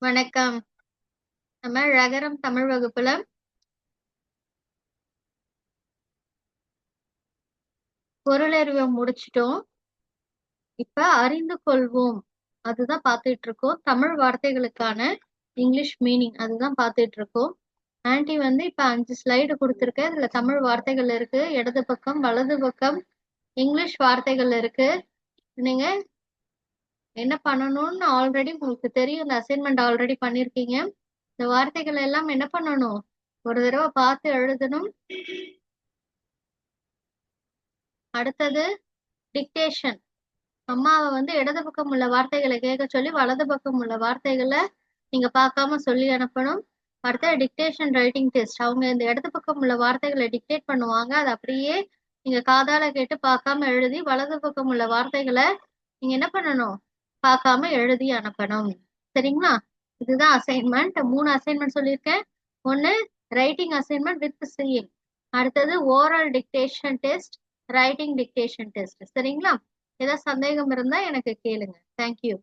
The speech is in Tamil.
வணக்கம். நம்ம ரகரம் தமிழ் வகுப்புல பொருளறிவை முடிச்சிட்டோம். இப்ப அறிந்து கொள்வோம் அதுதான் பார்த்துட்டு இருக்கோம். தமிழ் வார்த்தைகளுக்கான இங்கிலீஷ் மீனிங் அதுதான் பார்த்துட்டு இருக்கோம். ஆன்டி இப்ப 5 ஸ்லைடு கொடுத்துருக்கேன். இதுல தமிழ் வார்த்தைகள் இருக்கு. இடது பக்கம் வலது பக்கம் இங்கிலீஷ் வார்த்தைகள் இருக்கு. நீங்க என்ன பண்ணணும்னு ஆல்ரெடி உங்களுக்கு தெரியும். இந்த அசைன்மெண்ட் ஆல்ரெடி பண்ணிருக்கீங்க. இந்த வார்த்தைகள் எல்லாம் என்ன பண்ணணும், ஒரு தடவை பார்த்து எழுதணும். அடுத்தது டிக்டேஷன். அம்மாவை இடது பக்கம் உள்ள வார்த்தைகளை கேட்க சொல்லி வலது பக்கம் உள்ள வார்த்தைகளை நீங்க பார்க்காம சொல்லி அனுப்பணும். அடுத்த டிக்டேஷன் ரைட்டிங் டெஸ்ட். அவங்க இந்த இடது பக்கம் உள்ள வார்த்தைகளை டிக்டேட் பண்ணுவாங்க. அது அப்படியே நீங்க காதால கேட்டு பார்க்காம எழுதி வலது பக்கம் உள்ள வார்த்தைகளை நீங்க என்ன பண்ணணும், பார்க்காம எழுதி அனுப்பணும். சரிங்களா? இதுதான் அசைன்மெண்ட். 3 அசைன்மெண்ட் சொல்லியிருக்கேன். ஒன்னு ரைட்டிங் அசைன்மெண்ட் வித் சீயிங், அடுத்தது oral dictation test, writing dictation test. சரிங்களா? ஏதாவது சந்தேகம் இருந்தா எனக்கு கேளுங்க. தேங்க்யூ.